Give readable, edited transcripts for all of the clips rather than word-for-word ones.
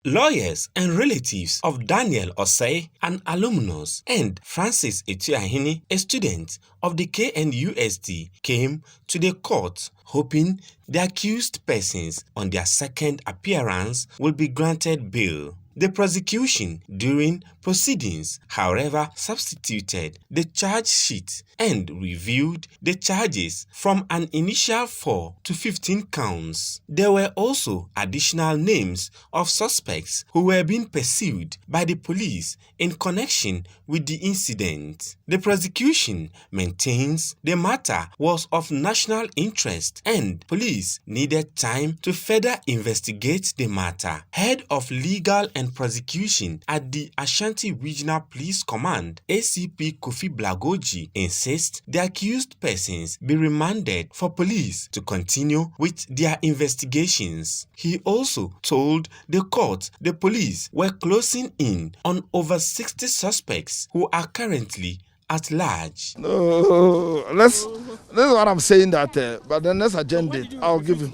Lawyers and relatives of Daniel Osei, an alumnus, and Francis Etuahini, a student of the KNUST, came to the court hoping the accused persons on their second appearance will be granted bail. The prosecution during proceedings, however, substituted the charge sheet and reviewed the charges from an initial 4 to 15 counts. There were also additional names of suspects who were being pursued by the police in connection with the incident. The prosecution maintains the matter was of national interest and police needed time to further investigate the matter. Head of Legal and Prosecution at the Ashanti Regional Police Command, ACP Kofi Blagoji, insists the accused persons be remanded for police to continue with their investigations. He also told the court the police were closing in on over 60 suspects who are currently at large. No, this is what I'm saying that, but the next agenda, I'll give you.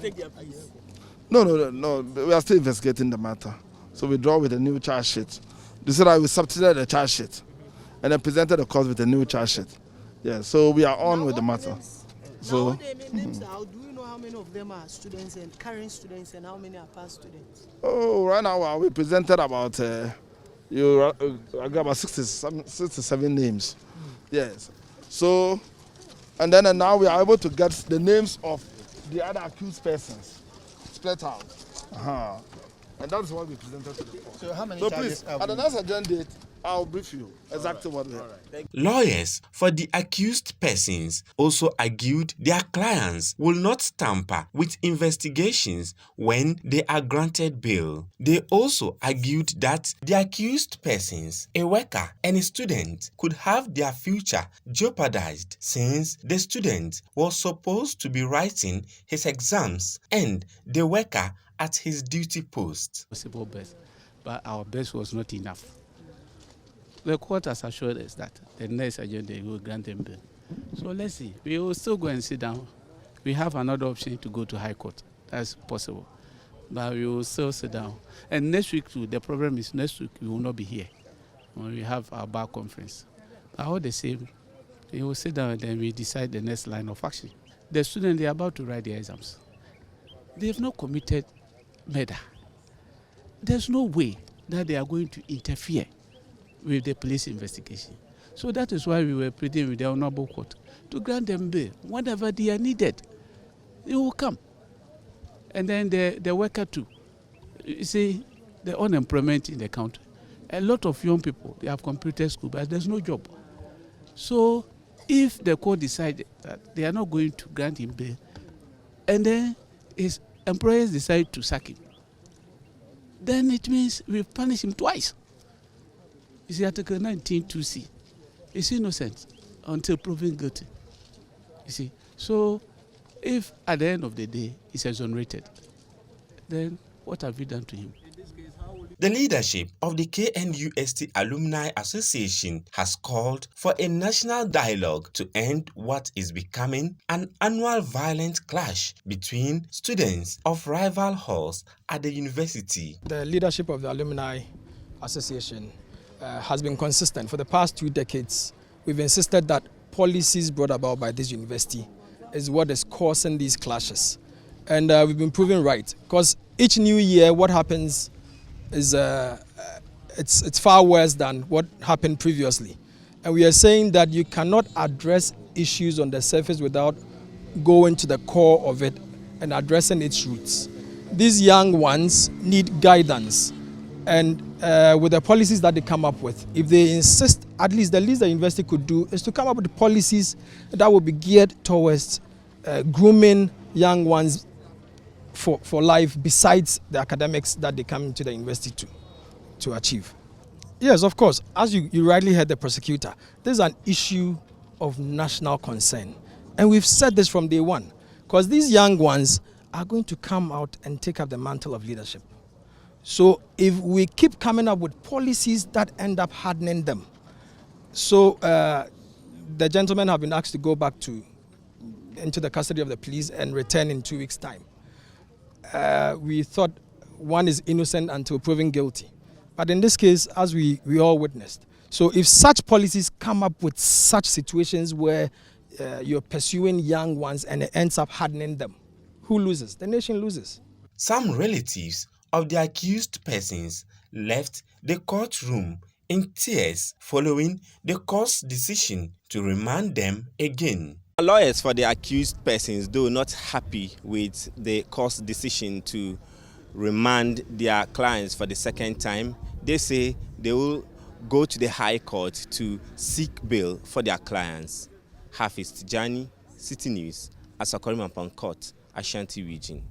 No, we are still investigating the matter. So we draw with a new charge sheet. They said I will substitute the charge sheet and then presented the court with a new charge sheet. Yeah, so we are on with the matter. So, do you know how many of them are students and current students and how many are past students? Oh, right now we presented about I got about 67 names. Yes. So, and now we are able to get the names of the other accused persons split out. And that's what we presented to the court. So how many charges? Please, at the next agenda, I'll brief you exactly what we have. Lawyers for the accused persons also argued their clients will not tamper with investigations when they are granted bail. They also argued that the accused persons, a worker and a student, could have their future jeopardized since the student was supposed to be writing his exams and the worker at his duty post. Possible best, but our best was not enough. The court has assured us that the next agenda will grant them bail. So let's see. We will still go and sit down. We have another option to go to High Court. That's possible. But we will still sit down. And next week too, the problem is next week we will not be here when we have our bar conference. But all the same, we will sit down and then we decide the next line of action. The students, they are about to write their exams. They have not committed murder. There's no way that they are going to interfere with the police investigation. So that is why we were pleading with the Honorable Court to grant them bail. Whenever they are needed, they will come. And then the worker too. You see, the unemployment in the country. A lot of young people, they have completed school, but there's no job. So if the court decided that they are not going to grant him bail, and then his employers decide to sack him, then it means we punish him twice. You see, Article 19(2)(c) is innocent until proven guilty. You see, so if at the end of the day he's exonerated, then what have we done to him? The leadership of the KNUST Alumni Association has called for a national dialogue to end what is becoming an annual violent clash between students of rival halls at the university. The leadership of the Alumni Association has been consistent. For the past 2 decades, we've insisted that policies brought about by this university is what is causing these clashes. And we've been proven right, because each new year what happens is it's far worse than what happened previously. And we are saying that you cannot address issues on the surface without going to the core of it and addressing its roots. These young ones need guidance. And with the policies that they come up with, if they insist, at least the least the university could do is to come up with policies that will be geared towards grooming young ones for life, besides the academics that they come into the university to achieve. Yes, of course. As you rightly heard the prosecutor, this is an issue of national concern. And we've said this from day one, because these young ones are going to come out and take up the mantle of leadership. So if we keep coming up with policies that end up hardening them, so the gentlemen have been asked to go back into the custody of the police and return in 2 weeks' time. We thought one is innocent until proven guilty. But in this case, as we all witnessed, so if such policies come up with such situations where you're pursuing young ones and it ends up hardening them, who loses? The nation loses. Some relatives of the accused persons left the courtroom in tears following the court's decision to remand them again. Lawyers for the accused persons, though not happy with the court's decision to remand their clients for the second time, they say they will go to the High Court to seek bail for their clients. Hafiz Tijani, Citi News, Asokore Mampong Court, Ashanti Region.